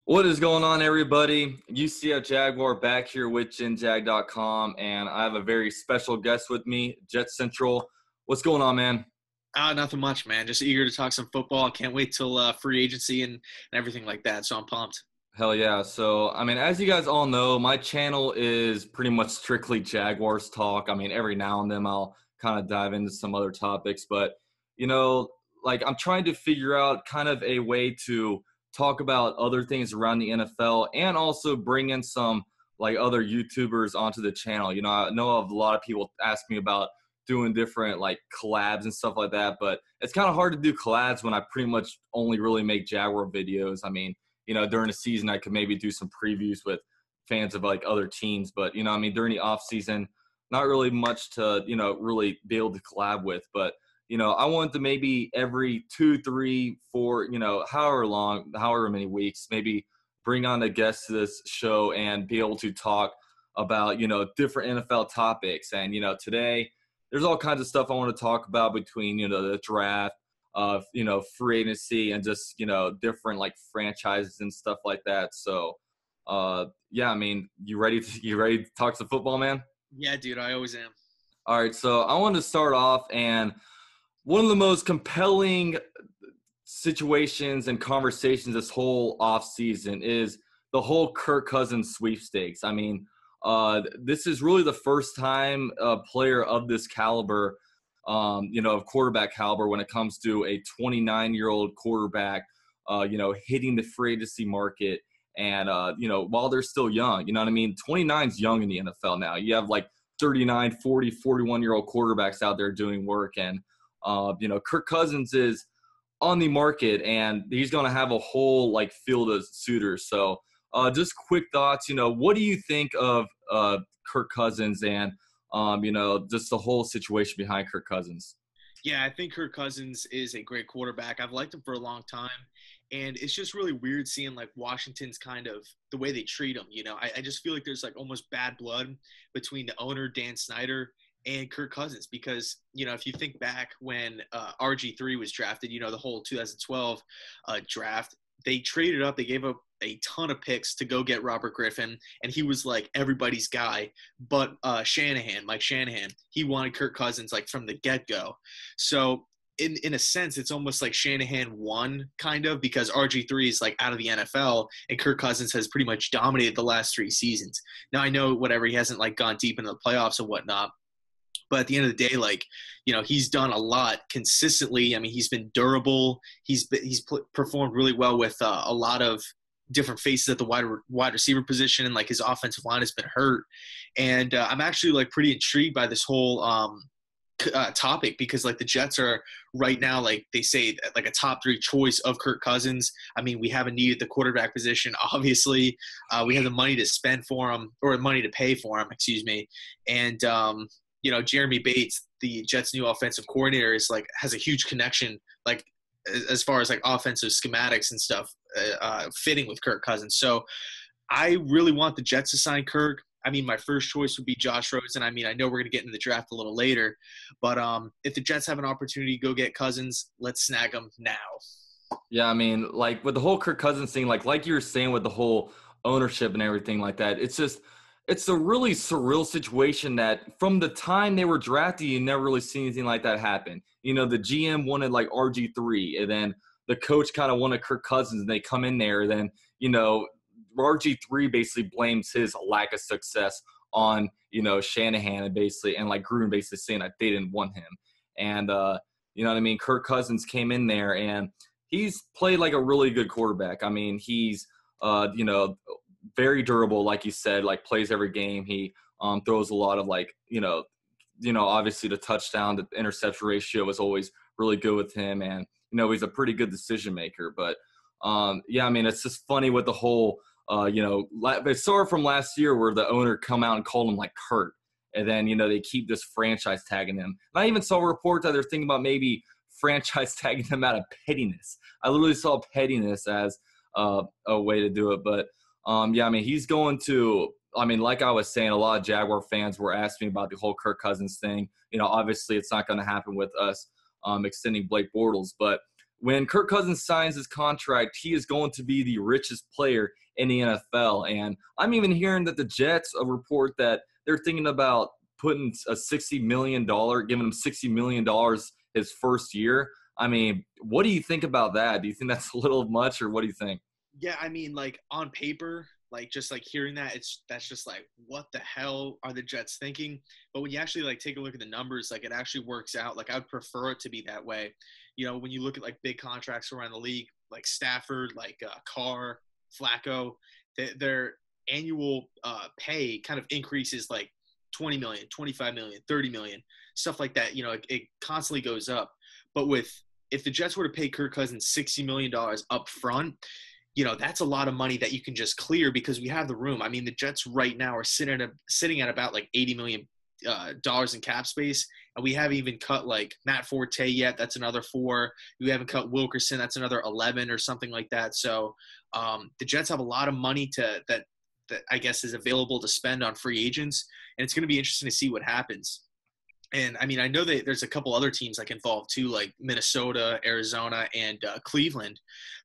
What is going on, everybody? UCF Jaguar back here with GenJag.com, and I have a very special guest with me, JetsCentral. What's going on, man? Nothing much, man. Just eager to talk some football. Can't wait till free agency and everything like that. So I'm pumped. Hell yeah. So, as you guys all know, my channel is pretty much strictly Jaguars talk. Every now and then I'll kind of dive into some other topics, but, you know, I'm trying to figure out kind of a way to talk about other things around the NFL and also bring in some other YouTubers onto the channel. You know, I know of a lot of people ask me about doing different collabs and stuff like that, but it's kind of hard to do collabs when I pretty much only really make Jaguar videos. During the season, I could maybe do some previews with fans of other teams. But, during the off season, not really much to, really be able to collab with. But, I want to maybe every 2, 3, 4, however many weeks, maybe bring on a guest to this show and be able to talk about, different NFL topics. And, today there's all kinds of stuff I want to talk about between, the draft, of free agency and just different franchises and stuff like that. So you ready to talk some football, man? Yeah, dude, I always am. All right, so I want to start off, and one of the most compelling situations and conversations this whole offseason is the whole Kirk Cousins sweepstakes. This is really the first time a player of this caliber, of quarterback caliber, when it comes to a 29-year-old quarterback, hitting the free agency market. And, while they're still young, 29 is young in the NFL now. You have 39, 40, 41-year-old quarterbacks out there doing work. And, Kirk Cousins is on the market, and he's going to have a whole field of suitors. So just quick thoughts, what do you think of Kirk Cousins and, just the whole situation behind Kirk Cousins? Yeah, I think Kirk Cousins is a great quarterback. I've liked him for a long time. And it's just really weird seeing Washington's kind of the way they treat him. I just feel like there's almost bad blood between the owner, Dan Snyder, and Kirk Cousins, because, if you think back when RG3 was drafted, the whole 2012 draft, they traded up, they gave up a ton of picks to go get Robert Griffin, and he was everybody's guy. But Mike Shanahan, he wanted Kirk Cousins from the get-go. So in a sense, it's almost like Shanahan won, kind of, because RG3 is out of the NFL, and Kirk Cousins has pretty much dominated the last 3 seasons. Now, I know he hasn't gone deep into the playoffs and whatnot, but at the end of the day, he's done a lot consistently. He's been durable. He's performed really well with a lot of different faces at the wide receiver position, and his offensive line has been hurt. And I'm actually pretty intrigued by this whole topic, because the Jets are right now, they say, a top 3 choice of Kirk Cousins. We haven't needed the quarterback position, obviously. We have the money to spend for him, or money to pay for him, excuse me. And Jeremy Bates, the Jets' new offensive coordinator, is has a huge connection, as far as offensive schematics and stuff, fitting with Kirk Cousins. So I really want the Jets to sign Kirk. My first choice would be Josh Rosen. I know we're going to get into the draft a little later, but if the Jets have an opportunity to go get Cousins, let's snag him now. Yeah, with the whole Kirk Cousins thing, like you were saying with the whole ownership and everything like that, it's a really surreal situation that from the time they were drafted, you never really see anything like that happen. The GM wanted RG3, and then the coach kind of wanted Kirk Cousins, and they come in there, and then, RG3 basically blames his lack of success on, Shanahan and Gruden basically saying that they didn't want him. And, Kirk Cousins came in there, and he's played a really good quarterback. He's, very durable, like you said, plays every game. He throws a lot of obviously the touchdown, the interception ratio is always really good with him, and he's a pretty good decision maker. But it's just funny with the whole it started from last year where the owner come out and called him Kurt, and then they keep this franchise tagging him. And I even saw a report that they're thinking about maybe franchise tagging him out of pettiness. I literally saw pettiness as a way to do it, but. He's going to – like I was saying, a lot of Jaguar fans were asking me about the whole Kirk Cousins thing. Obviously it's not going to happen with us extending Blake Bortles. But when Kirk Cousins signs his contract, he is going to be the richest player in the NFL. And I'm even hearing that the Jets report that they're thinking about putting a $60 million, giving him $60 million his first year. I mean, what do you think about that? Do you think that's a little much, or what do you think? Yeah, I mean, like on paper, like just like hearing that, that's just like, what the hell are the Jets thinking? But when you actually like take a look at the numbers, like it actually works out. Like I would prefer it to be that way. You know, when you look at like big contracts around the league, like Stafford, like Carr, Flacco, their annual pay kind of increases like 20 million, 25 million, 30 million, stuff like that. You know, it constantly goes up. But if the Jets were to pay Kirk Cousins $60 million up front, you know, that's a lot of money that you can just clear because we have the room. I mean, the Jets right now are sitting at about like $80 million dollars in cap space, and we haven't even cut like Matt Forte yet. That's another 4. We haven't cut Wilkerson. That's another 11 or something like that. So the Jets have a lot of money that I guess is available to spend on free agents, and it's going to be interesting to see what happens. And I mean, I know that there's a couple other teams like involved too, like Minnesota, Arizona, and Cleveland.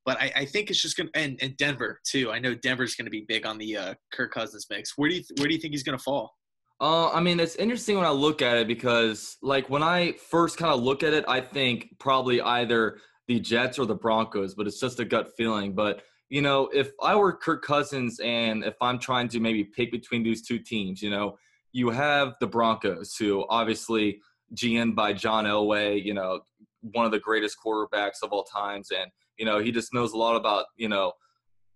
But I think it's just gonna and Denver too. I know Denver's gonna be big on the Kirk Cousins mix. Where do you think he's gonna fall? I mean, it's interesting when I look at it because, like, when I first kind of look at it, I think probably either the Jets or the Broncos, but it's just a gut feeling. But, you know, if I were Kirk Cousins and if I'm trying to maybe pick between these two teams, you know, you have the Broncos, who obviously GM'd by John Elway, you know, one of the greatest quarterbacks of all times. And, you know, he just knows a lot about, you know,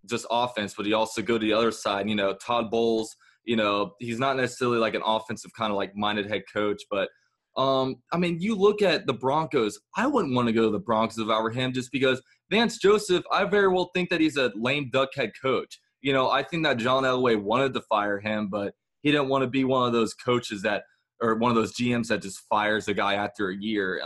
just offense, but he also go to the other side. You know, Todd Bowles, you know, he's not necessarily like an offensive kind of like minded head coach, but I mean, you look at the Broncos, I wouldn't want to go to the Broncos if I were him, just because Vance Joseph, I very well think that he's a lame duck head coach. You know, I think that John Elway wanted to fire him, but he didn't want to be one of those coaches that, or one of those GMs that just fires a guy after a year.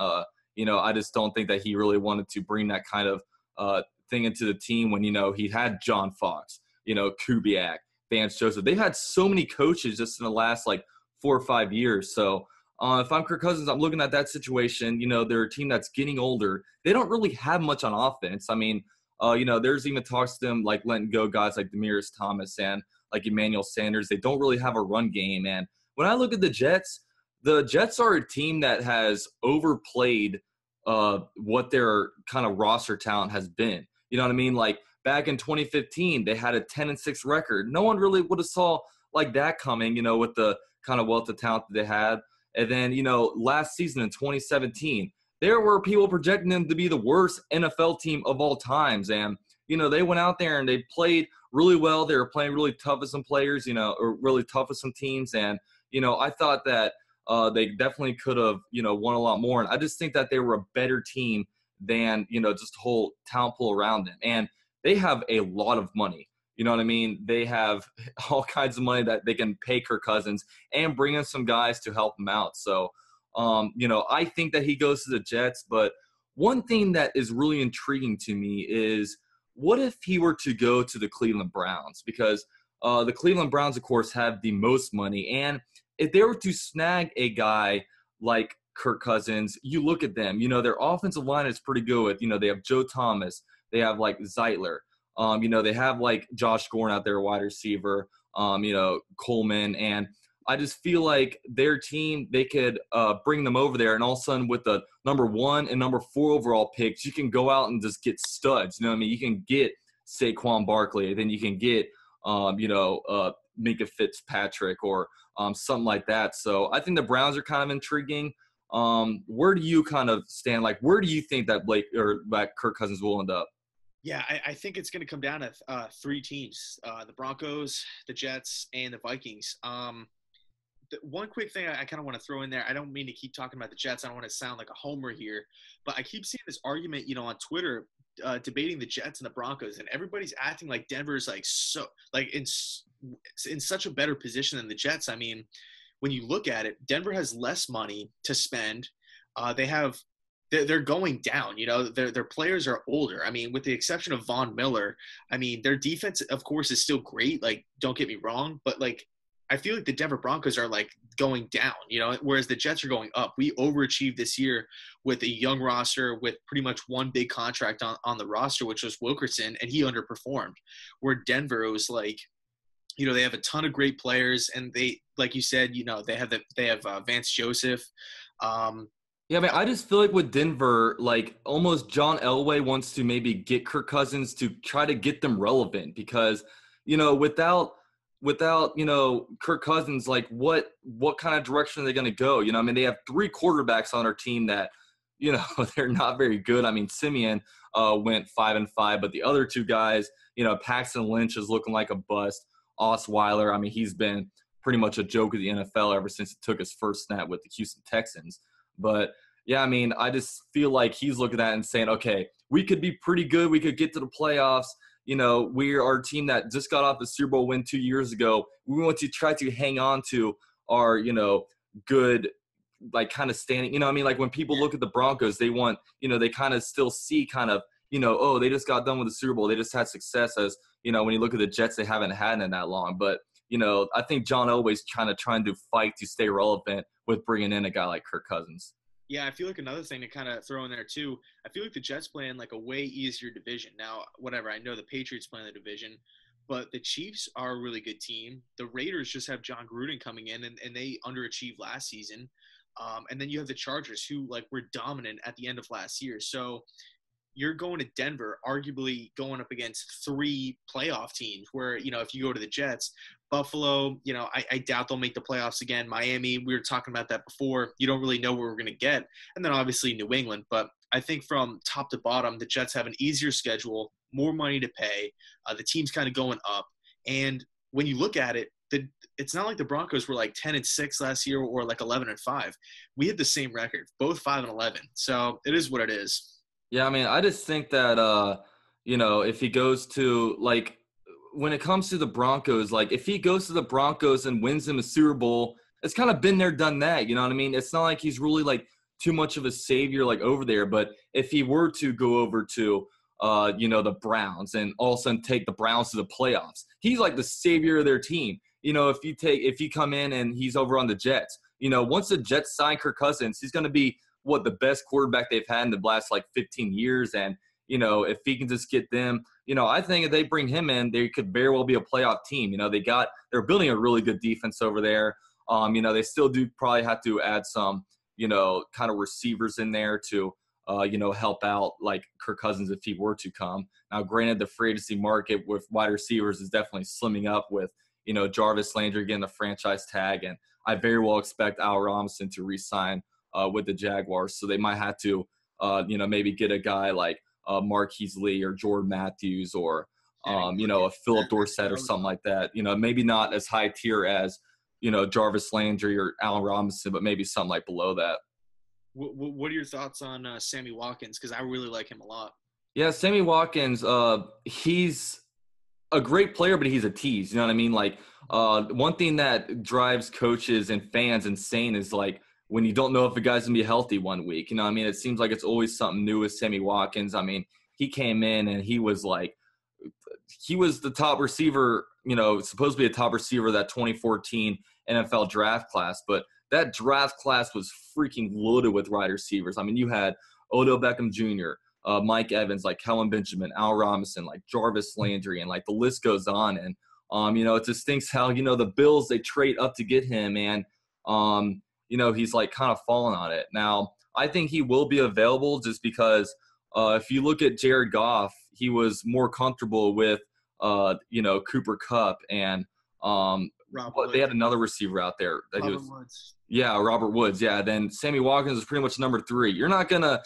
You know, I just don't think that he really wanted to bring that kind of thing into the team when, you know, he had John Fox, you know, Kubiak, Vance Joseph. They've had so many coaches just in the last like 4 or 5 years. So if I'm Kirk Cousins, I'm looking at that situation. You know, they're a team that's getting older. They don't really have much on offense. I mean, you know, there's even talks to them like letting go guys like Demaryius Thomas and like Emmanuel Sanders. They don't really have a run game. And when I look at the Jets are a team that has overplayed what their kind of roster talent has been. You know what I mean? Like back in 2015, they had a 10-6 record. No one really would have saw like that coming, you know, with the kind of wealth of talent that they had. And then, you know, last season in 2017, there were people projecting them to be the worst NFL team of all times. And, you know, they went out there and they played really well. They were playing really tough with some players, you know, or really tough with some teams. And, you know, I thought that they definitely could have, you know, won a lot more. And I just think that they were a better team than, you know, just the whole talent pool around them. And they have a lot of money. You know what I mean? They have all kinds of money that they can pay Kirk Cousins and bring in some guys to help him out. So, you know, I think that he goes to the Jets. But one thing that is really intriguing to me is what if he were to go to the Cleveland Browns? Because the Cleveland Browns, of course, have the most money. And if they were to snag a guy like Kirk Cousins, you look at them, you know, their offensive line is pretty good. You know, they have Joe Thomas. They have like Zeitler. You know, they have like Josh Gordon out there, wide receiver, you know, Coleman. And I just feel like their team, they could bring them over there. And all of a sudden with the number 1 and number 4 overall picks, you can go out and just get studs. You know what I mean? You can get Saquon Barkley. Then you can get, you know, Minka Fitzpatrick or something like that. So I think the Browns are kind of intriguing. Where do you kind of stand? Like, where do you think that Kirk Cousins will end up? Yeah, I think it's going to come down to 3 teams: the Broncos, the Jets, and the Vikings. One quick thing I kind of want to throw in there. I don't mean to keep talking about the Jets. I don't want to sound like a homer here, but I keep seeing this argument, you know, on Twitter, debating the Jets and the Broncos, and everybody's acting like Denver's like so like in such a better position than the Jets. I mean, when you look at it, Denver has less money to spend. They're going down. You know, their players are older. I mean, with the exception of Von Miller, I mean, their defense, of course, is still great. Like, don't get me wrong, but like I feel like the Denver Broncos are like going down, whereas the Jets are going up. We overachieved this year with a young roster with pretty much one big contract on the roster, which was Wilkerson, and he underperformed. Where Denver, it was like, they have a ton of great players, and they, like you said, they have Vance Joseph. Um, Yeah, man, I just feel like with Denver, like almost John Elway wants to maybe get Kirk Cousins to try to get them relevant because, without Kirk Cousins, like what kind of direction are they going to go? I mean, they have three quarterbacks on their team that, they're not very good. I mean, Simeon went 5-5, but the other two guys, Paxton Lynch is looking like a bust. Osweiler, I mean, he's been pretty much a joke of the NFL ever since he took his first snap with the Houston Texans. But yeah, I mean, I just feel like he's looking at it and saying, okay, we could be pretty good. We could get to the playoffs. We're our team that just got off the Super Bowl win 2 years ago. We want to try to hang on to our, good, like kind of standing. I mean, like when people look at the Broncos, they want, they kind of still see kind of, oh, they just got done with the Super Bowl. They just had success as, when you look at the Jets, they haven't had it in that long. But, I think John Elway's trying to fight to stay relevant with bringing in a guy like Kirk Cousins. Yeah, I feel like another thing to kind of throw in there too, I feel like the Jets play in like a way easier division. Now, whatever, I know the Patriots play in the division, but the Chiefs are a really good team. The Raiders just have John Gruden coming in, and they underachieved last season. And then you have the Chargers, who like were dominant at the end of last year. So you're going to Denver, arguably going up against three playoff teams where, if you go to the Jets, Buffalo, I doubt they'll make the playoffs again. Miami, we were talking about that before. You don't really know where we're going to get. And then obviously New England. But I think from top to bottom, the Jets have an easier schedule, more money to pay. The team's kind of going up. And when you look at it, it's not like the Broncos were like 10-6 last year or like 11-5. We had the same record, both 5-11. So it is what it is. Yeah, I mean, I just think that, if he goes to, like, when it comes to the Broncos, like, if he goes to the Broncos and wins them a Super Bowl, it's kind of been there, done that, you know what I mean? It's not like he's really, like, too much of a savior, like, over there. But if he were to go over to, the Browns and all of a sudden take the Browns to the playoffs, he's, like, the savior of their team. If you come in and he's over on the Jets, once the Jets sign Kirk Cousins, he's going to be the best quarterback they've had in the last like 15 years. And, if he can just get them, I think if they bring him in, they could very well be a playoff team. They're building a really good defense over there. They still do probably have to add some, kind of receivers in there to, help out like Kirk Cousins if he were to come. Now, granted, the free agency market with wide receivers is definitely slimming up with, Jarvis Landry getting the franchise tag. And I very well expect Al Robinson to re-sign with the Jaguars. So they might have to, maybe get a guy like Marquise Lee or Jordan Matthews or, a Philip Dorsett or something like that. Maybe not as high tier as, Jarvis Landry or Allen Robinson, but maybe something like below that. What are your thoughts on Sammy Watkins? Because I really like him a lot. Yeah, Sammy Watkins, he's a great player, but he's a tease. You know what I mean? Like, one thing that drives coaches and fans insane is like when you don't know if a guy's gonna be healthy one week. You know what I mean? It seems like it's always something new with Sammy Watkins. I mean, he came in and he was the top receiver, supposed to be a top receiver of that 2014 NFL draft class, but that draft class was freaking loaded with wide receivers. I mean, you had Odell Beckham Jr., Mike Evans, like Kellen Benjamin, Al Robinson, like Jarvis Landry, and like the list goes on. And, it just thinks how, the Bills, they trade up to get him. And, he's like kind of falling on it. Now, I think he will be available just because if you look at Jared Goff, he was more comfortable with, Cooper Kupp and they had another receiver out there that Robert Woods. Yeah, Robert Woods. Yeah, then Sammy Watkins is pretty much number 3. You're not gonna,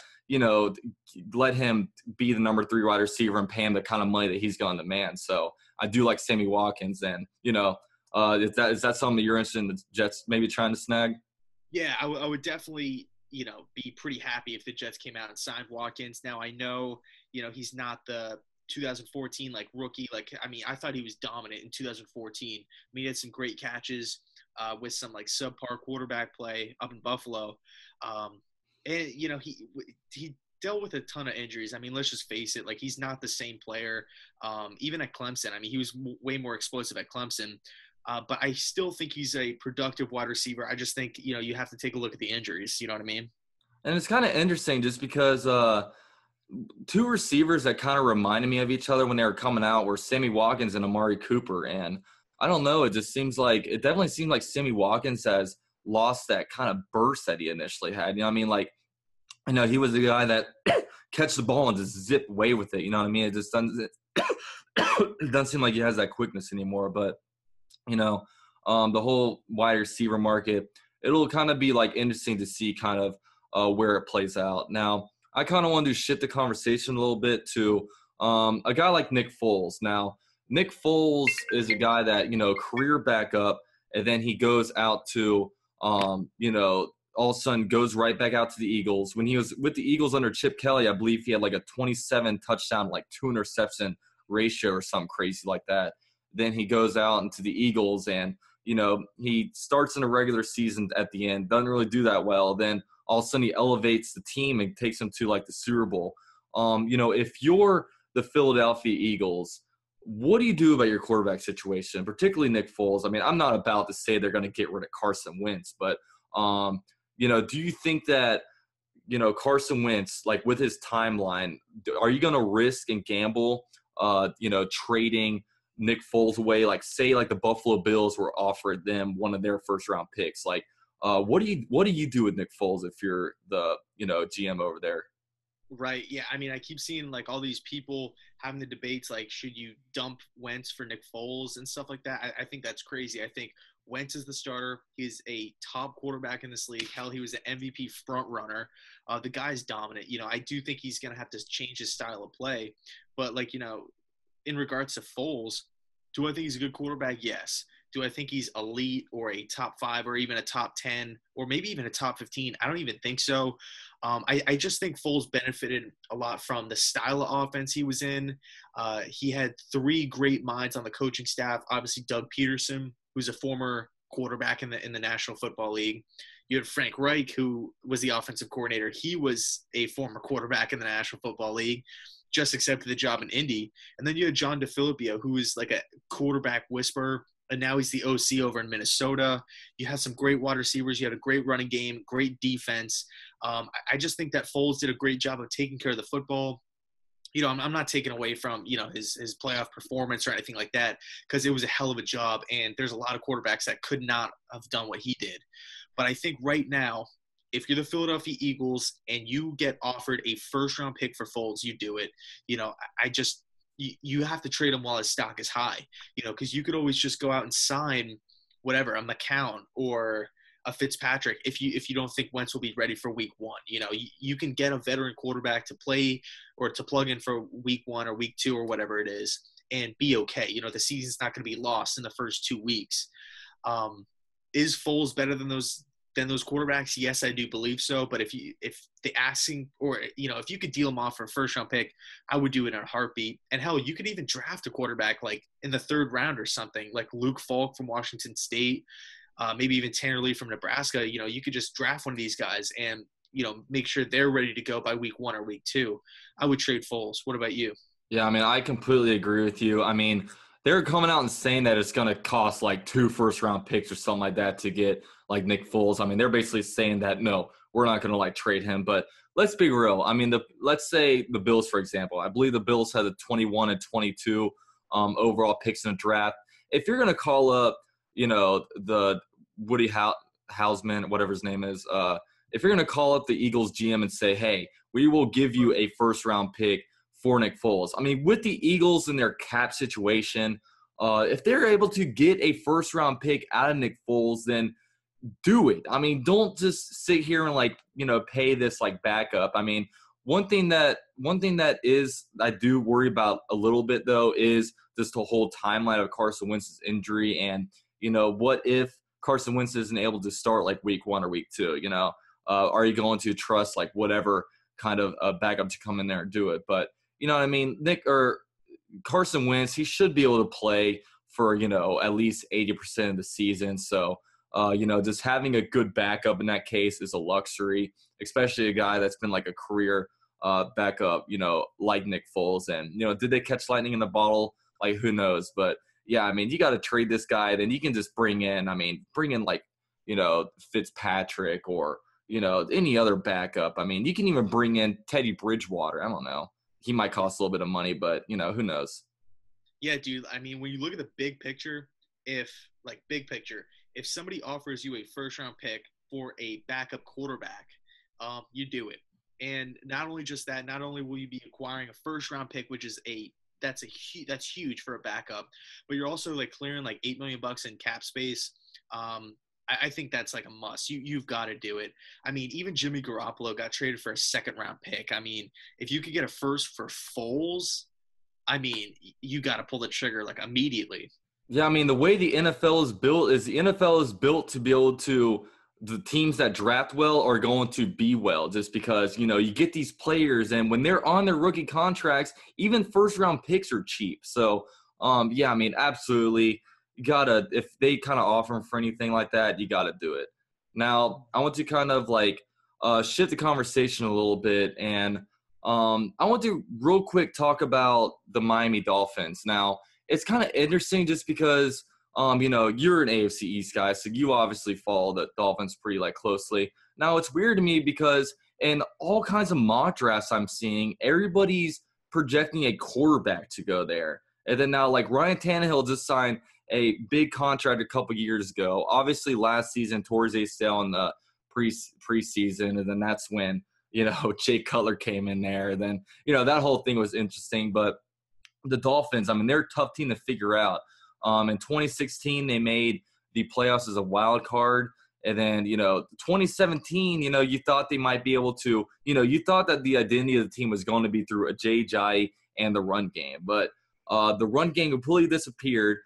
let him be the number 3 wide receiver and pay him the kind of money that he's going to demand. So I do like Sammy Watkins, and is that something that you're interested in the Jets maybe trying to snag? Yeah, I would definitely, be pretty happy if the Jets came out and signed Watkins. Now I know, he's not the 2014 like rookie. I thought he was dominant in 2014. He had some great catches with some like subpar quarterback play up in Buffalo. And he dealt with a ton of injuries. Let's just face it. Like, he's not the same player. Even at Clemson, he was way more explosive at Clemson. But I still think he's a productive wide receiver. I just think, you have to take a look at the injuries. You know what I mean? And it's kind of interesting just because two receivers that kind of reminded me of each other when they were coming out were Sammy Watkins and Amari Cooper. And I don't know, it definitely seems like Sammy Watkins has lost that kind of burst that he initially had. You know what I mean? Like, he was the guy that catch the ball and just zip away with it. You know what I mean? It just doesn't it doesn't seem like he has that quickness anymore. But the whole wide receiver market, it'll kind of be like interesting to see kind of where it plays out. Now, I kind of want to shift the conversation a little bit to a guy like Nick Foles. Now, Nick Foles is a guy that, career backup, and then he goes out to, all of a sudden goes right back out to the Eagles. When he was with the Eagles under Chip Kelly, I believe he had like a 27 touchdown, like 2 interception ratio or something crazy like that. Then he goes out into the Eagles and, he starts in a regular season at the end, doesn't really do that well. Then all of a sudden he elevates the team and takes them to like the Super Bowl. If you're the Philadelphia Eagles, what do you do about your quarterback situation, particularly Nick Foles? I mean, I'm not about to say they're going to get rid of Carson Wentz, but, do you think that, Carson Wentz, like with his timeline, are you going to risk and gamble, trading Nick Foles away? Like say like the Buffalo Bills were offered them one of their first round picks. Like, what do you do with Nick Foles if you're the, GM over there? Right. Yeah. I mean, I keep seeing like all these people having the debates like, should you dump Wentz for Nick Foles and stuff like that? I think that's crazy. I think Wentz is the starter. He's a top quarterback in this league. Hell, he was an MVP front runner. The guy's dominant. I do think he's going to have to change his style of play. But like, in regards to Foles, do I think he's a good quarterback? Yes. Do I think he's elite or a top 5 or even a top 10 or maybe even a top 15? I don't even think so. I just think Foles benefited a lot from the style of offense he was in. He had 3 great minds on the coaching staff. Obviously, Doug Peterson, who's a former quarterback in the National Football League. You had Frank Reich, who was the offensive coordinator. He was a former quarterback in the National Football League, just accepted the job in Indy. And then you had John DeFilippo, who is like a quarterback whisperer, and now he's the OC over in Minnesota. You had some great wide receivers. You had a great running game, great defense. I just think that Foles did a great job of taking care of the football. I'm not taking away from, his playoff performance or anything like that, because it was a hell of a job, and there's a lot of quarterbacks that could not have done what he did. But I think right now, if you're the Philadelphia Eagles and you get offered a first-round pick for Foles, you do it. You have to trade him while his stock is high, because you could always just go out and sign whatever, a McCown or a Fitzpatrick if you don't think Wentz will be ready for week 1. You can get a veteran quarterback to play or to plug in for week 1 or week 2 or whatever it is and be okay. The season's not going to be lost in the first 2 weeks. Is Foles better than those quarterbacks? Yes, I do believe so. But if the asking, or if you could deal him off for a first round pick, I would do it in a heartbeat. And hell, you could even draft a quarterback like in the 3rd round or something, like Luke Falk from Washington State, maybe even Tanner Lee from Nebraska. You could just draft one of these guys and make sure they're ready to go by week 1 or week 2. I would trade Foles. What about you? Yeah, I mean, I completely agree with you. I mean, they're coming out and saying that it's going to cost like 2 first-round picks or something like that to get like Nick Foles. I mean, they're basically saying that, no, we're not going to like trade him. But let's be real. I mean, let's say the Bills, for example. I believe the Bills had the 21 and 22 overall picks in the draft. If you're going to call up, the Woody Hausman, whatever his name is, if you're going to call up the Eagles GM and say, hey, we will give you a first-round pick for Nick Foles. I mean, with the Eagles and their cap situation, if they're able to get a first-round pick out of Nick Foles, then do it. I mean, don't just sit here and pay this like backup. I mean, one thing that is I do worry about a little bit though is just the whole timeline of Carson Wentz's injury, and what if Carson Wentz isn't able to start like week 1 or week 2? Are you going to trust like whatever kind of backup to come in there and do it? But you know what I mean? Carson Wentz, he should be able to play for, at least 80% of the season. So, just having a good backup in that case is a luxury, especially a guy that's been like a career backup, like Nick Foles. And, did they catch lightning in the bottle? Like, who knows? But, yeah, I mean, you got to trade this guy. Then you can just bring in like, Fitzpatrick or, any other backup. I mean, you can even bring in Teddy Bridgewater. I don't know. He might cost a little bit of money, but, who knows? Yeah, dude. I mean, when you look at the big picture, if somebody offers you a first round pick for a backup quarterback, you do it. And not only just that, not only will you be acquiring a first round pick, which is that's huge for a backup, but you're also like clearing like $8 million in cap space. I think that's like a must. You've got to do it. I mean, even Jimmy Garoppolo got traded for a second round pick. I mean, if you could get a first for Foles, I mean, you got to pull the trigger like immediately. Yeah, I mean, the way the NFL is the NFL is built to be able to the teams that draft well are going to be well just because, you get these players and when they're on their rookie contracts, even first round picks are cheap. So, yeah, I mean, absolutely. You got to, if they kind of offer them for anything like that, you got to do it. Now, I want to kind of like shift the conversation a little bit and I want to real quick talk about the Miami Dolphins. Now, it's kind of interesting just because, you're an AFC East guy, so you obviously follow the Dolphins pretty like closely. Now, it's weird to me because in all kinds of mock drafts I'm seeing, everybody's projecting a quarterback to go there. And then now, like Ryan Tannehill just signed a big contract a couple years ago. Obviously, last season tore his ACL in the preseason, and then that's when Jay Cutler came in there. And then that whole thing was interesting, but the Dolphins, I mean, they're a tough team to figure out. In 2016, they made the playoffs as a wild card. And then, 2017, you thought they might be able to, you thought that the identity of the team was going to be through a Jai and the run game. But the run game completely disappeared.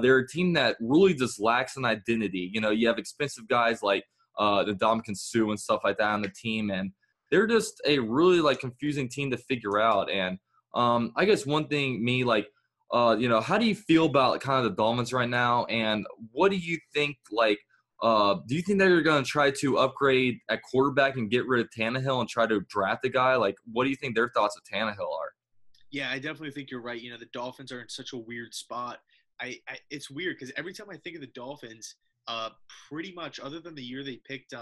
They're a team that really just lacks an identity. You have expensive guys like the Ndamukong Suh and stuff like that on the team. And they're just a really, like, confusing team to figure out. And I guess one thing, how do you feel about kind of the Dolphins right now? And what do you think, do you think that you're going to try to upgrade at quarterback and get rid of Tannehill and try to draft a guy? Like, what do you think their thoughts of Tannehill are? Yeah, I definitely think you're right. The Dolphins are in such a weird spot. It's weird because every time I think of the Dolphins, pretty much other than the year they picked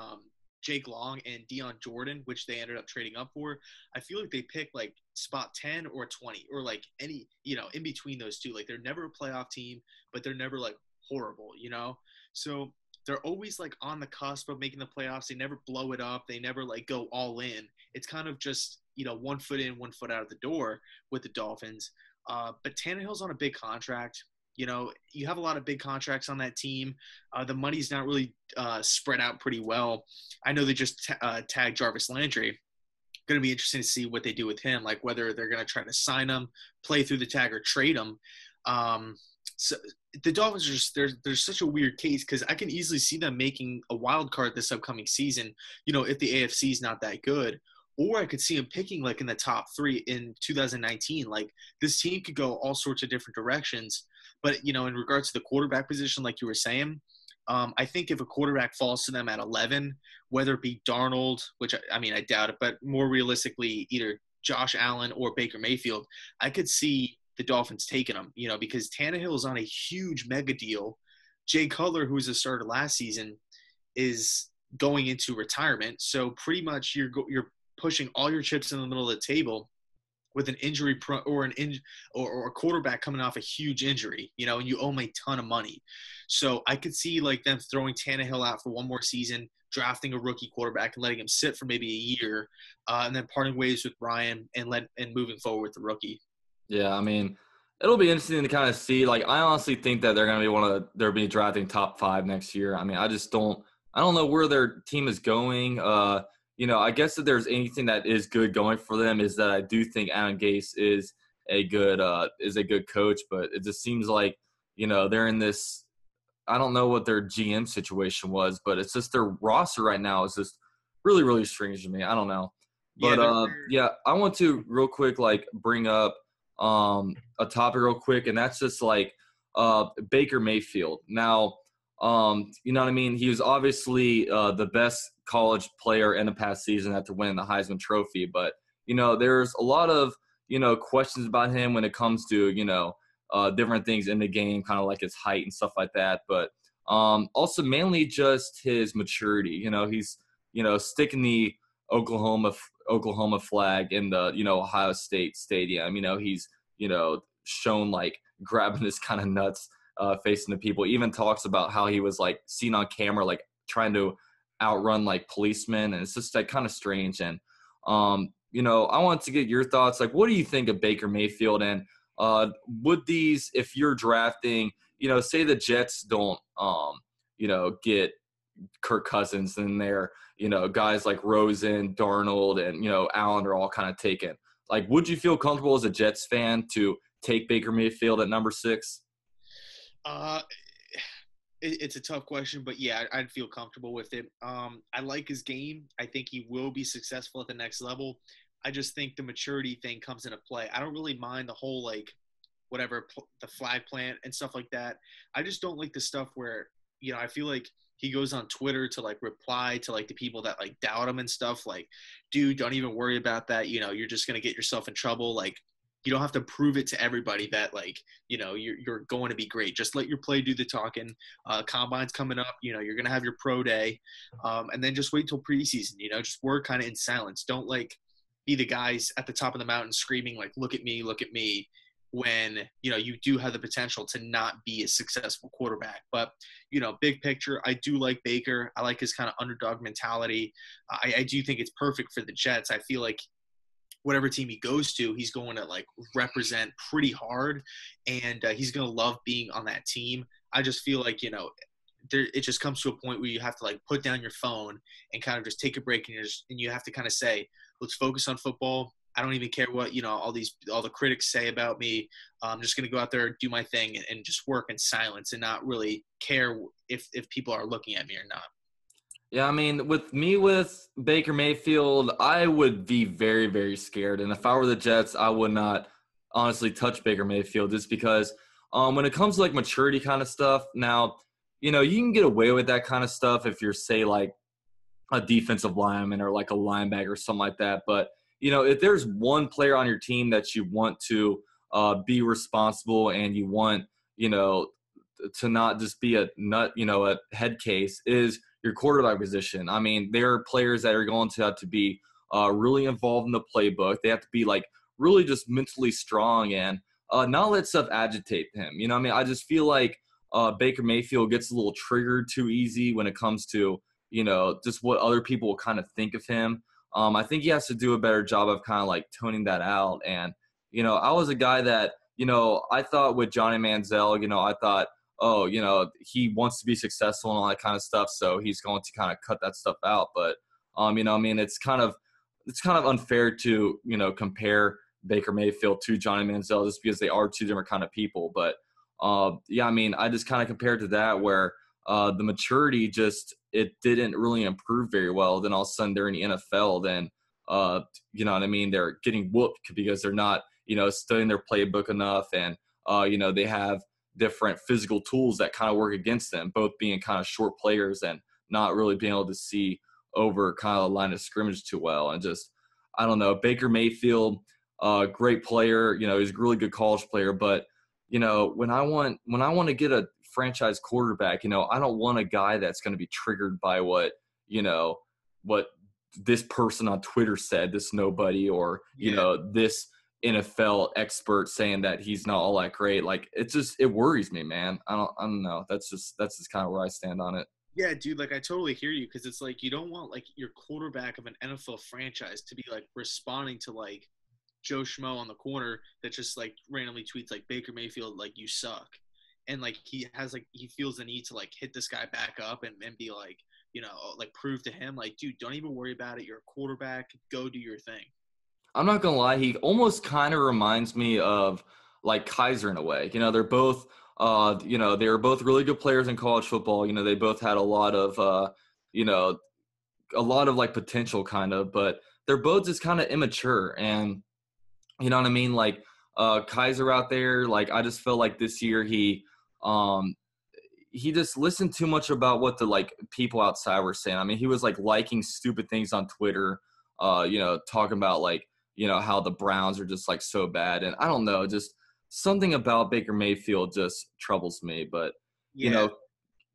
Jake Long and Deion Jordan, which they ended up trading up for, I feel like they pick like spot 10 or 20 or like any, in between those two. Like they're never a playoff team, but they're never like horrible, So they're always like on the cusp of making the playoffs. They never blow it up. They never like go all in. It's kind of just, 1 foot in, 1 foot out of the door with the Dolphins. But Tannehill's on a big contract. You have a lot of big contracts on that team. The money's not really spread out pretty well. I know they just tagged Jarvis Landry. Going to be interesting to see what they do with him, like whether they're going to try to sign him, play through the tag, or trade him. So the Dolphins are just they're such a weird case because I can easily see them making a wild card this upcoming season. If the AFC is not that good. Or I could see them picking like in the top 3 in 2019. Like this team could go all sorts of different directions. But, in regards to the quarterback position, like you were saying, I think if a quarterback falls to them at 11, whether it be Darnold, which I doubt it, but more realistically, either Josh Allen or Baker Mayfield, I could see the Dolphins taking them, because Tannehill is on a huge mega deal. Jay Cutler, who was a starter last season, is going into retirement. So pretty much you're pushing all your chips in the middle of the table with an injury or a quarterback coming off a huge injury, and you owe him a ton of money. So I could see like them throwing Tannehill out for one more season, drafting a rookie quarterback and letting him sit for maybe a year, and then parting ways with Ryan and moving forward with the rookie. Yeah, I mean, it'll be interesting to kind of see. Like, I honestly think that they're going to be they'll be drafting top 5 next year. I mean, I don't know where their team is going. I guess if there's anything that is good going for them is that I do think Adam Gase is a good coach, but it just seems like, they're in this, I don't know what their GM situation was, but it's just their roster right now is just really, really strange to me. I don't know. But I want to real quick, like, bring up a topic real quick, and that's just like Baker Mayfield. Now, you know what I mean? He was obviously the best college player in the past season after winning the Heisman Trophy. But, there's a lot of, questions about him when it comes to, different things in the game, kind of like his height and stuff like that. But also mainly just his maturity. He's sticking the Oklahoma flag in the Ohio State stadium. He's shown like grabbing his kind of nuts facing the people. Even talks about how he was like seen on camera like trying to outrun like policemen, and it's just like kind of strange. And I want to get your thoughts. Like, what do you think of Baker Mayfield? And would these, if you're drafting, say the Jets don't get Kirk Cousins, and they're guys like Rosen, Darnold, and Allen are all kind of taken. Like, would you feel comfortable as a Jets fan to take Baker Mayfield at number 6? It's a tough question, but yeah, I'd feel comfortable with it. I like his game. I think he will be successful at the next level. I just think the maturity thing comes into play. I don't really mind the whole like whatever the flag plant and stuff like that. I just don't like the stuff where I feel like he goes on Twitter to like reply to like the people that like doubt him and stuff. Like, dude, don't even worry about that. You're just gonna get yourself in trouble. Like, you don't have to prove it to everybody that like you're going to be great. Just let your play do the talking. Combine's coming up. You're gonna have your pro day, and then just wait till preseason. Just work kind of in silence. Don't like be the guys at the top of the mountain screaming like, look at me, when you do have the potential to not be a successful quarterback. But big picture, I do like Baker. I like his kind of underdog mentality. I do think it's perfect for the Jets. I feel like whatever team he goes to, he's going to like represent pretty hard, and he's going to love being on that team. I just feel like it just comes to a point where you have to like put down your phone and kind of just take a break, and you have to kind of say, let's focus on football. I don't even care what all the critics say about me. I'm just going to go out there, do my thing, and just work in silence and not really care if people are looking at me or not. Yeah, I mean, with Baker Mayfield, I would be very, very scared. And if I were the Jets, I would not honestly touch Baker Mayfield, just because when it comes to like maturity kind of stuff, now, you can get away with that kind of stuff if you're, say, like a defensive lineman or like a linebacker or something like that. But, if there's one player on your team that you want to be responsible, and you want, to not just be a nut, a head case, is your quarterback position. I mean, there are players that are going to have to be really involved in the playbook. They have to be like really just mentally strong and not let stuff agitate him. I just feel like Baker Mayfield gets a little triggered too easy when it comes to, just what other people will kind of think of him. I think he has to do a better job of kind of like toning that out. And, I was a guy that, I thought with Johnny Manziel, I thought, oh, he wants to be successful and all that kind of stuff, so he's going to kind of cut that stuff out. But, it's kind of unfair to, compare Baker Mayfield to Johnny Manziel just because they are two different kind of people. But, I just kind of compared to that where the maturity it didn't really improve very well. Then all of a sudden they're in the NFL, then, they're getting whooped because they're not, studying their playbook enough, and, they have different physical tools that kind of work against them, both being kind of short players and not really being able to see over kind of the line of scrimmage too well. And just, I don't know, Baker Mayfield, great player, he's a really good college player, but, when I want to get a franchise quarterback, I don't want a guy that's going to be triggered by what this person on Twitter said, this nobody, or, this NFL expert saying that he's not all that great. Like, it worries me, man. I don't know. That's just kind of where I stand on it. Yeah, dude, like I totally hear you, because it's like you don't want like your quarterback of an NFL franchise to be like responding to like Joe Schmo on the corner that just like randomly tweets like Baker Mayfield, like, you suck. And like he feels the need to like hit this guy back up and be like, like prove to him like, dude, don't even worry about it. You're a quarterback. Go do your thing. I'm not gonna lie, he almost kind of reminds me of like Kaiser in a way. They're both they were both really good players in college football. They both had a lot of like potential kind of, but they're both just kind of immature. And you know what I mean? Like Kaiser out there, like I just felt like this year he just listened too much about what the like people outside were saying. I mean, he was like liking stupid things on Twitter, talking about like, how the Browns are just like so bad. And I don't know, just something about Baker Mayfield just troubles me. But, you Yeah. know,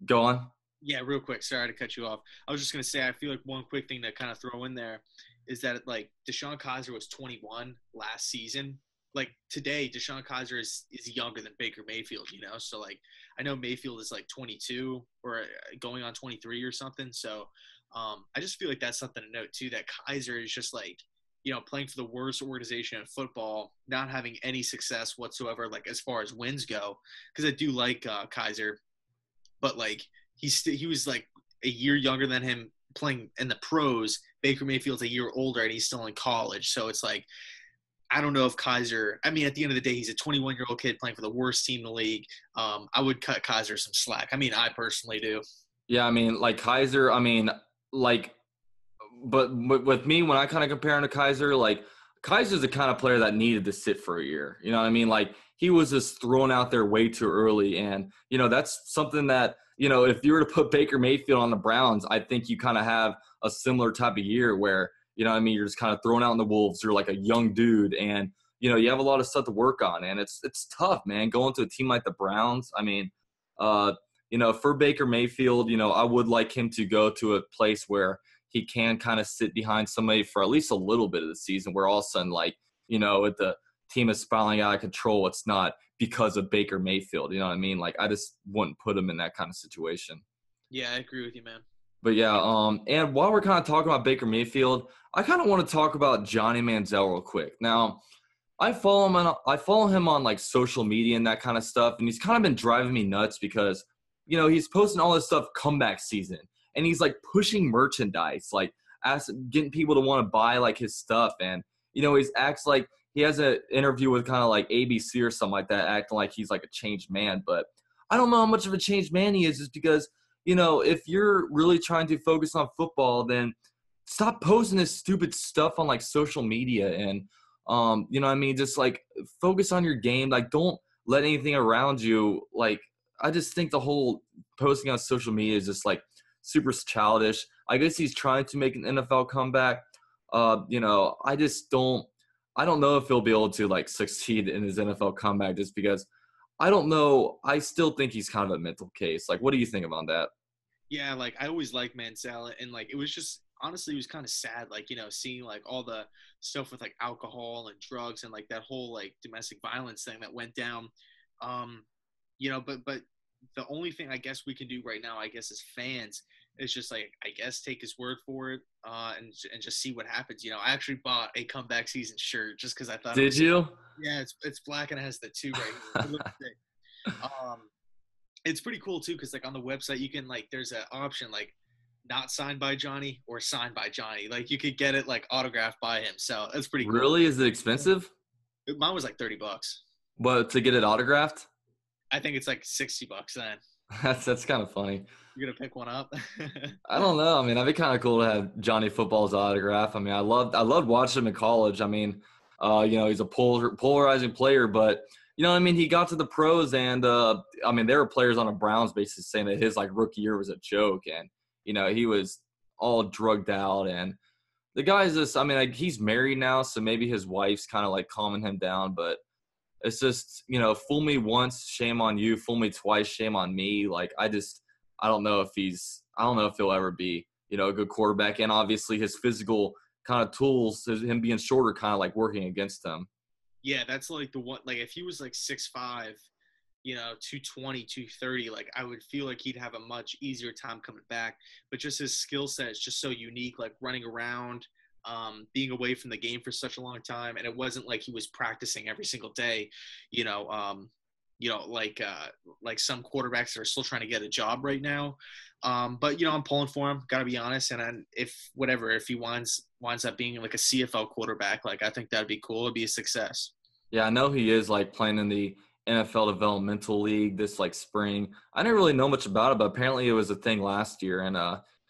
go on. Yeah, real quick. Sorry to cut you off. I was just gonna say, I feel like one quick thing to kind of throw in there is that like Deshaun Kaiser was 21 last season. Like today, Deshaun Kaiser is younger than Baker Mayfield. So like I know Mayfield is like 22 or going on 23 or something. So I just feel like that's something to note too. That Kaiser is just like playing for the worst organization in football, not having any success whatsoever. Like as far as wins go, because I do like Kaiser, but like he was like a year younger than him playing in the pros. Baker Mayfield's a year older and he's still in college. So it's like, I don't know if Kaiser, I mean, at the end of the day, he's a 21-year-old kid playing for the worst team in the league. I would cut Kaiser some slack. I mean, I personally do. Yeah, I mean, like Kaiser, I mean, like, but with me, when I kind of compare him to Kaiser, like Kaiser's the kind of player that needed to sit for a year. You know what I mean? Like he was just thrown out there way too early. And, that's something that, if you were to put Baker Mayfield on the Browns, I think you kind of have a similar type of year where, what I mean, you're just kind of thrown out in the wolves. You're like a young dude and, you have a lot of stuff to work on. And it's tough, man, going to a team like the Browns. I mean, for Baker Mayfield, I would like him to go to a place where he can kind of sit behind somebody for at least a little bit of the season where all of a sudden, like, if the team is spiraling out of control, it's not because of Baker Mayfield. You know what I mean? Like, I just wouldn't put him in that kind of situation. Yeah, I agree with you, man. But yeah, and while we're kind of talking about Baker Mayfield, I kind of want to talk about Johnny Manziel real quick. Now, I follow him on like social media and that kind of stuff, and he's kind of been driving me nuts because, he's posting all this stuff comeback season, and he's like pushing merchandise, like getting people to want to buy like his stuff, and he's acts like he has an interview with kind of like ABC or something like that, acting like he's like a changed man, but I don't know how much of a changed man he is, just because if you're really trying to focus on football, then stop posting this stupid stuff on like social media and what I mean, just like focus on your game. Like don't let anything around you. Like I just think the whole posting on social media is just like super childish. I guess he's trying to make an NFL comeback. I don't know if he'll be able to like succeed in his NFL comeback just because I don't know. I still think he's kind of a mental case. Like, what do you think about that? Yeah, like I always liked Manziel, and like it was just honestly, it was kind of sad, like seeing like all the stuff with like alcohol and drugs and like that whole like domestic violence thing that went down. Um, but the only thing I guess we can do right now, I guess, as fans, is just like I guess take his word for it, and just see what happens. I actually bought a comeback season shirt just because I thought it Did was. you? Yeah, it's black and it has the two right here. It looks sick. It's pretty cool too because like on the website you can like there's an option like not signed by Johnny or signed by Johnny. Like you could get it like autographed by him. So that's pretty cool. Really? Is it expensive? Mine was like $30. What, to get it autographed? I think it's like $60 then. That's kind of funny. You're gonna pick one up? I don't know. I mean, that'd be kind of cool to have Johnny Football's autograph. I mean, I loved watching him in college. I mean, he's a polarizing player, but I mean, he got to the pros, and I mean, there were players on a Browns basis saying that his like rookie year was a joke, and he was all drugged out, and the guy's just. I mean, like, he's married now, so maybe his wife's kind of like calming him down, but it's just fool me once, shame on you. Fool me twice, shame on me. Like I don't know if he'll ever be a good quarterback, and obviously his physical kind of tools, him being shorter, kind of like working against him. Yeah, that's like the one. Like if he was like 6'5", 220, 230, like I would feel like he'd have a much easier time coming back. But just his skill set is just so unique, like running around, being away from the game for such a long time, and it wasn't like he was practicing every single day, like some quarterbacks that are still trying to get a job right now. But I'm pulling for him. Got to be honest. And if he winds up being like a CFL quarterback, like I think that'd be cool. It'd be a success. Yeah, I know he is like playing in the NFL Developmental League this like spring. I didn't really know much about it, but apparently it was a thing last year, and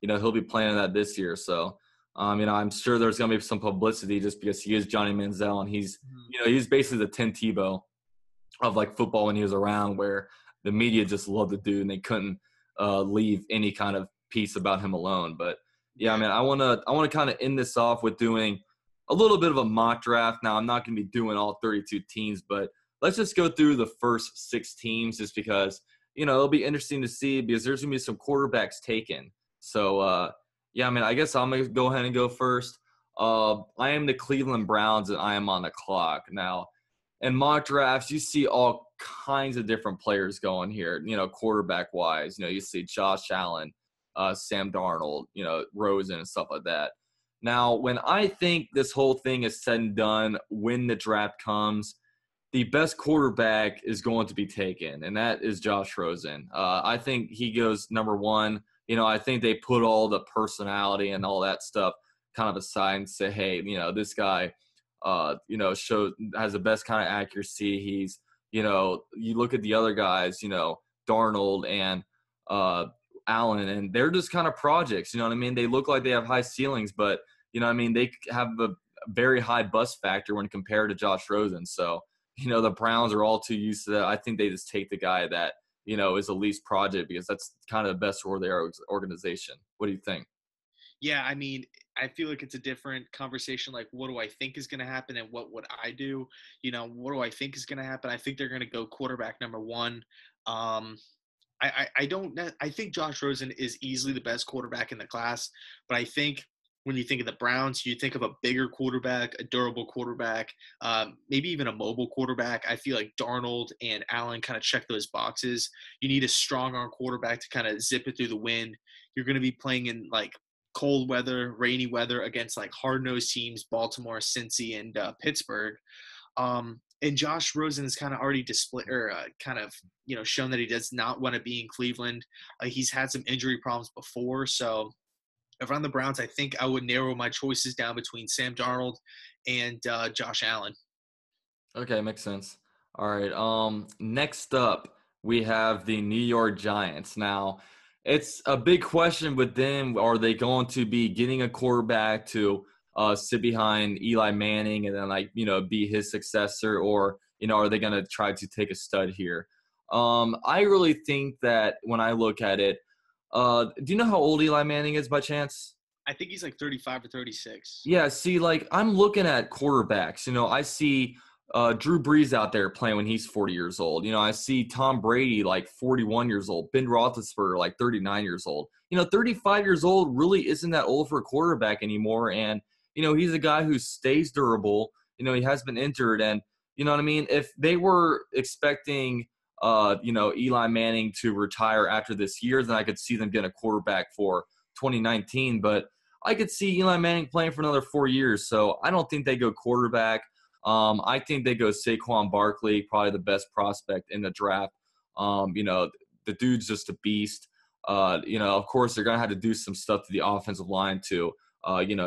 he'll be playing that this year. So I'm sure there's gonna be some publicity just because he is Johnny Manziel, and he's he's basically the Tim Tebow of like football when he was around, where the media just loved the dude and they couldn't leave any kind of piece about him alone. But yeah, man, I want to kind of end this off with doing a little bit of a mock draft. Now, I'm not going to be doing all 32 teams, but let's just go through the first 6 teams just because, it'll be interesting to see because there's going to be some quarterbacks taken. So, yeah, I mean, I guess I'm going to go ahead and go first. I am the Cleveland Browns, and I am on the clock. Now, in mock drafts, you see all kinds of different players going here, quarterback-wise. You see Josh Allen, Sam Darnold, Rosen and stuff like that. Now, when I think this whole thing is said and done, when the draft comes, the best quarterback is going to be taken, and that is Josh Rosen. I think he goes number 1. I think they put all the personality and all that stuff kind of aside and say, hey, this guy, has the best kind of accuracy. He's, you look at the other guys, Darnold and Allen, and they're just kind of projects. You know what I mean? They look like they have high ceilings, but, they have a very high bust factor when compared to Josh Rosen. So, the Browns are all too used to that. I think they just take the guy that, is the least project because that's kind of the best for their organization. What do you think? Yeah, I mean, I feel like it's a different conversation. Like, what do I think is going to happen and what would I do? What do I think is going to happen? I think they're going to go quarterback number 1. I don't – I think Josh Rosen is easily the best quarterback in the class, but I think when you think of the Browns, you think of a bigger quarterback, a durable quarterback, maybe even a mobile quarterback. I feel like Darnold and Allen kind of check those boxes. You need a strong arm quarterback to kind of zip it through the wind. You're going to be playing in like cold weather, rainy weather against like hard-nosed teams, Baltimore, Cincy, and Pittsburgh. And Josh Rosen has kind of already shown that he does not want to be in Cleveland. He's had some injury problems before, so if I'm the Browns, I think I would narrow my choices down between Sam Darnold and Josh Allen. Okay, makes sense. All right. Next up, we have the New York Giants. Now, it's a big question with them. Are they going to be getting a quarterback to sit behind Eli Manning and then be his successor, or are they going to try to take a stud here? I really think that when I look at it, do you know how old Eli Manning is by chance? I think he's like 35 or 36. Yeah, see, I'm looking at quarterbacks. I see Drew Brees out there playing when he's 40 years old. I see Tom Brady 41 years old. Ben Roethlisberger 39 years old. 35 years old really isn't that old for a quarterback anymore. And, he's a guy who stays durable. He has been injured. And, you know what I mean? If they were expecting – Eli Manning to retire after this year, then I could see them get a quarterback for 2019. But I could see Eli Manning playing for another 4 years. So I don't think they go quarterback. I think they go Saquon Barkley, probably the best prospect in the draft. The dude's just a beast. Of course, they're going to have to do some stuff to the offensive line to,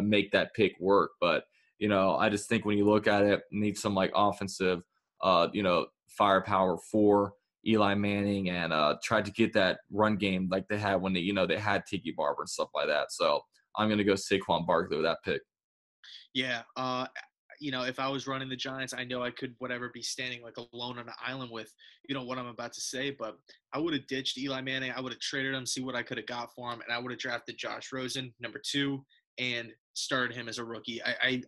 make that pick work. But, I just think when you look at it, need some offensive, firepower for Eli Manning and tried to get that run game like they had when they had Tiki Barber and stuff like that. So I'm going to go Saquon Barkley with that pick. Yeah. If I was running the Giants, I know I could be standing alone on an island with, what I'm about to say, but I would have ditched Eli Manning. I would have traded him, see what I could have got for him. And I would have drafted Josh Rosen, number 2, and started him as a rookie.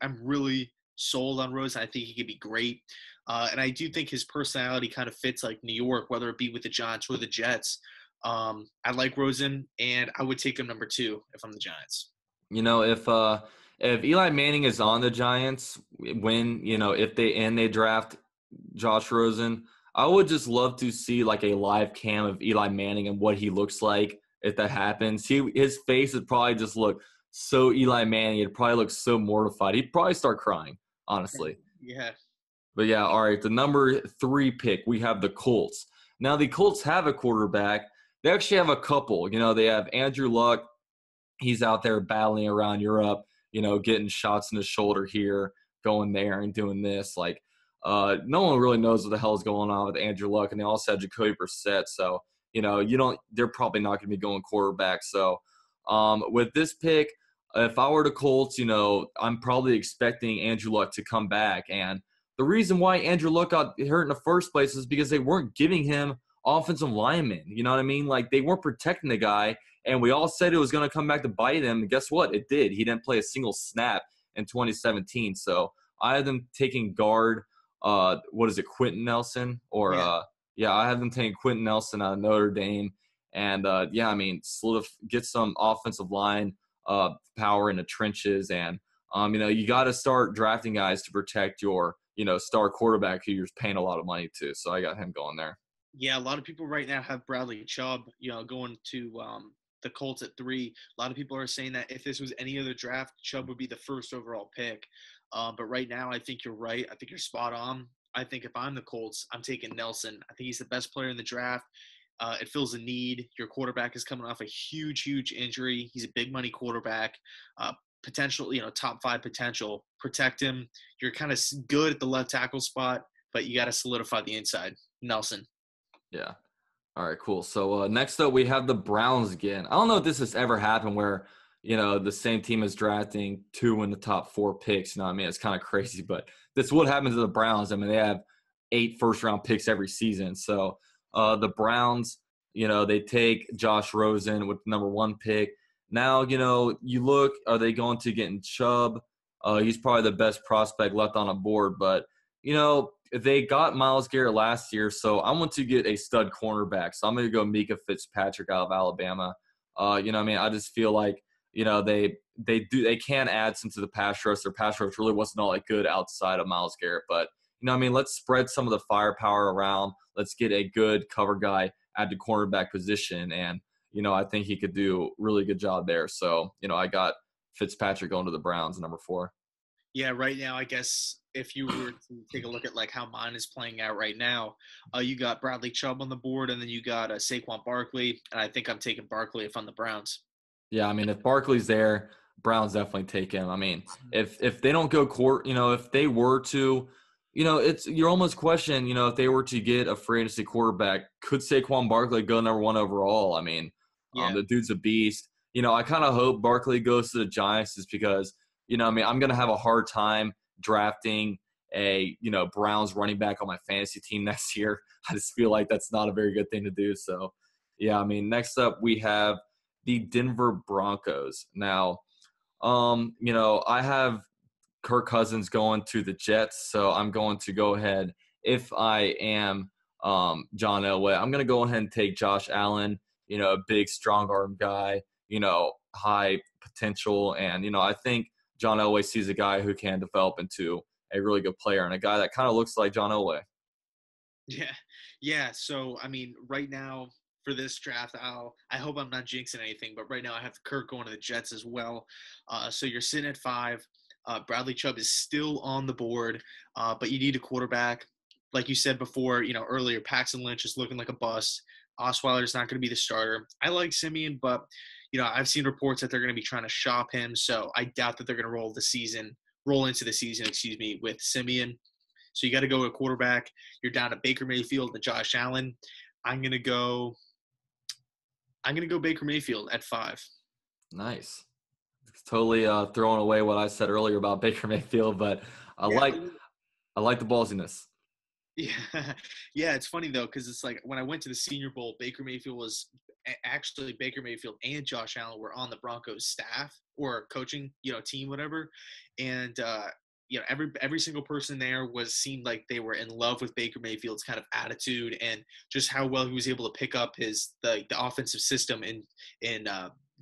I'm really sold on Rosen. I think he could be great. And I do think his personality kind of fits New York, whether it be with the Giants or the Jets. I like Rosen, and I would take him number 2 if I'm the Giants. If Eli Manning is on the Giants, if they draft Josh Rosen, I would just love to see a live cam of Eli Manning and what he looks like if that happens. His face would probably just look so Eli Manning. It'd probably look so mortified. He'd probably start crying, honestly. Yeah. But yeah, all right, the number 3 pick, we have the Colts. Now, the Colts have a quarterback. They actually have a couple. They have Andrew Luck. He's out there battling around Europe, getting shots in the shoulder here, going there and doing this. No one really knows what the hell is going on with Andrew Luck. And they also have Jacoby Brissett. So, they're probably not going to be going quarterback. So, with this pick, if I were the Colts, I'm probably expecting Andrew Luck to come back. And the reason why Andrew Luck got hurt in the first place is because they weren't giving him offensive linemen. You know what I mean? They weren't protecting the guy, and we all said it was going to come back to bite him. And guess what? It did. He didn't play a single snap in 2017. So I have them taking guard what is it, Quentin Nelson or Yeah. yeah, I have them taking Quentin Nelson out of Notre Dame, and yeah, I mean, get some offensive line power in the trenches, and you got to start drafting guys to protect your star quarterback who you're paying a lot of money to. So I got him going there. Yeah, a lot of people right now have Bradley Chubb, going to the Colts at 3. A lot of people are saying that if this was any other draft, Chubb would be the first overall pick. But right now, I think you're right. I think you're spot on. I think if I'm the Colts, I'm taking Nelson. I think he's the best player in the draft. It fills a need. Your quarterback is coming off a huge, huge injury. He's a big money quarterback. Potential, top 5 potential. Protect him. You're kind of good at the left tackle spot, but you got to solidify the inside. Nelson. Yeah. All right, cool. So next up, we have the Browns again. I don't know if this has ever happened where, the same team is drafting 2 in the top 4 picks. You know what I mean? It's kind of crazy, but this would happen to the Browns. I mean, they have 8 first-round picks every season. So the Browns, they take Josh Rosen with the number 1 pick. Now, you look, are they going to get in Chubb? He's probably the best prospect left on a board, but, they got Myles Garrett last year, so I want to get a stud cornerback. So I'm going to go Mika Fitzpatrick out of Alabama. I just feel like, they can add some to the pass rush. Their pass rush really wasn't all that good outside of Myles Garrett. But, let's spread some of the firepower around. Let's get a good cover guy at the cornerback position. And, I think he could do a really good job there. So, I got Fitzpatrick going to the Browns, number 4. Yeah, right now, I guess if you were to take a look at like how mine is playing out right now, you got Bradley Chubb on the board, and then you got Saquon Barkley, and I think I'm taking Barkley if I'm the Browns. Yeah, I mean, if Barkley's there, Browns definitely take him. I mean, if they don't go court, if they were to, you're almost questioning, if they were to get a free agency quarterback, could Saquon Barkley go number 1 overall? I mean, Yeah, the dude's a beast. I kind of hope Barkley goes to the Giants just because, I'm going to have a hard time drafting a, Browns running back on my fantasy team next year. I just feel like that's not a very good thing to do. So, yeah, I mean, next up we have the Denver Broncos. Now, I have Kirk Cousins going to the Jets, so I'm going to go ahead. If I am John Elway, I'm going to go ahead and take Josh Allen, a big, strong arm guy, high potential. And, I think John Elway sees a guy who can develop into a really good player and a guy that kind of looks like John Elway. yeah, yeah. So I mean, right now for this draft, I hope I'm not jinxing anything, but right now I have Kirk going to the Jets as well. So you're sitting at 5. Bradley Chubb is still on the board, but you need a quarterback. Like you said before, earlier, Paxton Lynch is looking like a bust. Osweiler's not going to be the starter. I like Simeon, but I've seen reports that they're going to be trying to shop him, so I doubt that they're going to roll into the season, with Simeon. So you got to go with a quarterback. You're down to Baker Mayfield and Josh Allen. I'm gonna go Baker Mayfield at 5. Nice. Totally throwing away what I said earlier about Baker Mayfield, but I Yeah, like I like the ballsiness. yeah, yeah. It's funny though, because it's like when I went to the Senior Bowl, Baker Mayfield and Josh Allen were on the Broncos staff or coaching, team, whatever, and every single person there seemed like they were in love with Baker Mayfield's kind of attitude and just how well he was able to pick up the offensive system in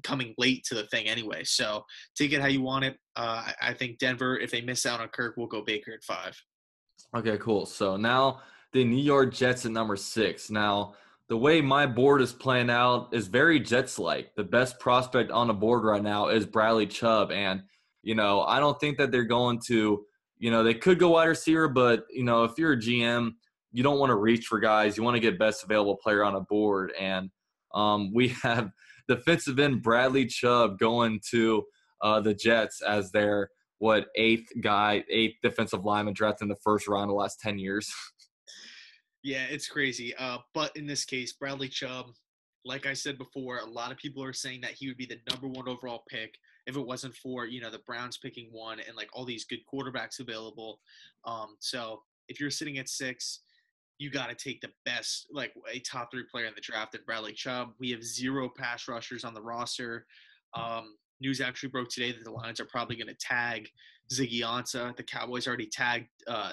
coming late to the thing anyway. So take it how you want it. I think Denver, if they miss out on Kirk, will go Baker at 5. Okay, cool. So now the New York Jets at number 6. Now, the way my board is playing out is very Jets-like. The best prospect on the board right now is Bradley Chubb. And, I don't think that they're going to, they could go wide receiver, but, if you're a GM, you don't want to reach for guys. You want to get best available player on a board. And we have defensive end Bradley Chubb going to the Jets as their eighth defensive lineman drafted in the first round the last 10 years. Yeah, it's crazy. But in this case, Bradley Chubb, like I said before, a lot of people are saying that he would be the number 1 overall pick if it wasn't for, the Browns picking 1 and like all these good quarterbacks available. So if you're sitting at 6, you got to take the best, like a top 3 player in the draft at Bradley Chubb. We have 0 pass rushers on the roster. news actually broke today that the Lions are probably going to tag Ziggy Ansah. The Cowboys already tagged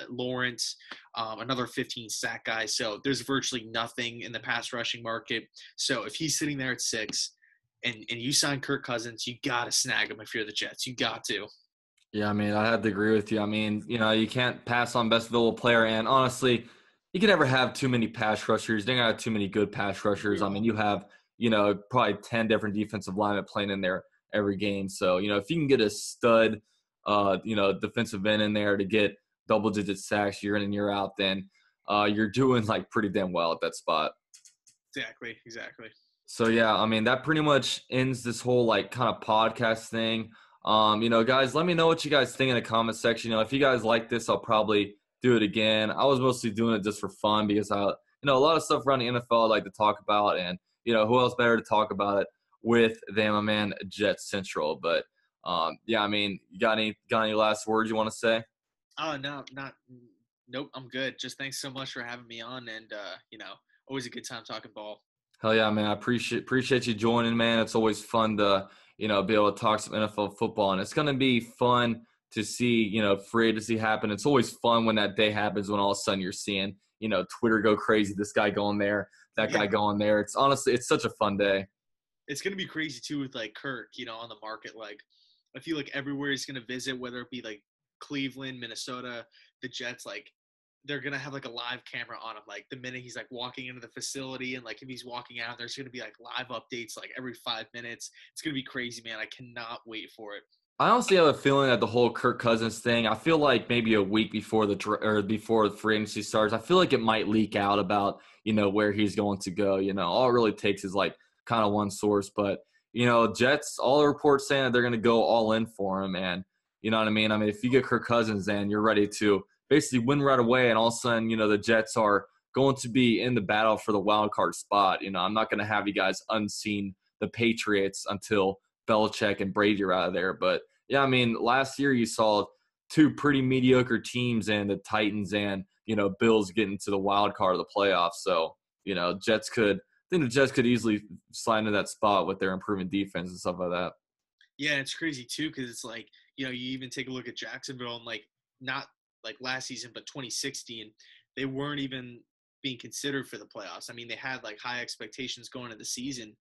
Lawrence, another 15 sack guy. So there's virtually nothing in the pass rushing market. So if he's sitting there at 6 and you sign Kirk Cousins, you got to snag him if you're the Jets. You got to. Yeah, I mean, I have to agree with you. I mean, you can't pass on best available player. And honestly, you can never have too many pass rushers. You don't have too many good pass rushers. I mean, you have, probably 10 different defensive linemen playing in there every game. So, if you can get a stud, defensive end in there to get double-digit sacks year in and year out, then you're doing, like, pretty damn well at that spot. Exactly. So, yeah, I mean, that pretty much ends this whole, like, kind of podcast thing. Guys, let me know what you guys think in the comment section. If you guys like this, I'll probably do it again. I was mostly doing it just for fun because a lot of stuff around the NFL I'd like to talk about, and who else better to talk about it with than my man JetsCentral. But I mean, you got any last words you want to say? Oh no, nope. I'm good. Just thanks so much for having me on, and always a good time talking ball. Hell yeah, man! I appreciate you joining, man. It's always fun to be able to talk some NFL football, and it's gonna be fun to see free agency happen. It's always fun when that day happens, when all of a sudden you're seeing Twitter go crazy, this guy going there, that guy going there. It's honestly, it's such a fun day. It's gonna be crazy too with like Kirk, on the market. Like I feel like everywhere he's gonna visit, whether it be like Cleveland, Minnesota, the Jets, like they're gonna have like a live camera on him. Like the minute he's like walking into the facility, and like if he's walking out, there's gonna be like live updates like every 5 minutes. It's gonna be crazy, man. I cannot wait for it. I honestly have a feeling that the whole Kirk Cousins thing, I feel like maybe a week before before the free agency starts, I feel like it might leak out about, where he's going to go. All it really takes is like kind of one source. But, Jets, all the reports saying that they're going to go all in for him. And you know what I mean? I mean, if you get Kirk Cousins, then you're ready to basically win right away. And all of a sudden, the Jets are going to be in the battle for the wild card spot. I'm not going to have you guys unseen the Patriots until Belichick and Brady are out of there. But yeah, I mean, last year you saw two pretty mediocre teams, and the Titans and Bills getting to the wild card of the playoffs. So I think the Jets could easily slide into that spot with their improving defense and stuff like that. Yeah, it's crazy too because it's like you even take a look at Jacksonville, and like not like last season, but 2016, they weren't even being considered for the playoffs. I mean, they had like high expectations going into the season,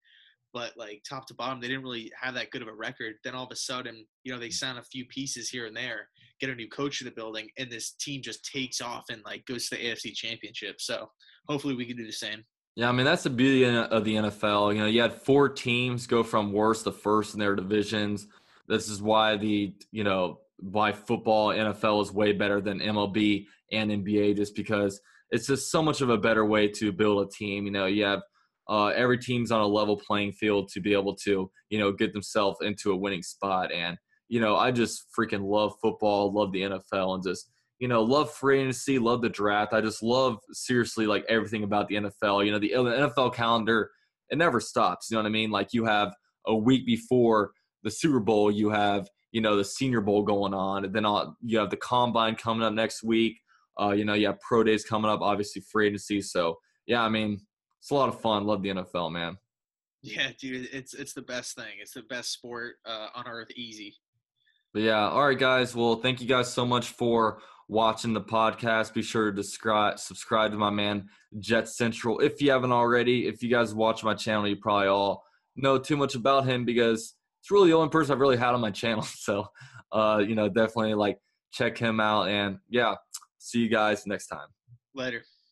but like top to bottom, they didn't really have that good of a record. Then all of a sudden, they sign a few pieces here and there, get a new coach in the building, and this team just takes off and like goes to the AFC Championship. So hopefully we can do the same. Yeah, I mean, that's the beauty of the NFL. You had 4 teams go from worst to first in their divisions. This is why why football, NFL is way better than MLB and NBA, just because it's just so much of a better way to build a team. You have every team's on a level playing field to be able to, get themselves into a winning spot. And, I just freaking love football, love the NFL, and just, love free agency, love the draft. I just love, seriously, like everything about the NFL. The NFL calendar, it never stops. You know what I mean? Like you have a week before the Super Bowl, you have, the Senior Bowl going on, and then you have the Combine coming up next week. You have pro days coming up, obviously free agency. So, yeah, I mean, it's a lot of fun. Love the NFL, man. Yeah, dude, it's the best thing. It's the best sport on earth, easy. But yeah, all right, guys. Well, thank you guys so much for watching the podcast. Be sure to subscribe to my man JetsCentral if you haven't already. If you guys watch my channel, you probably all know too much about him because it's really the only person I've really had on my channel. So, definitely like check him out. And yeah, see you guys next time. Later.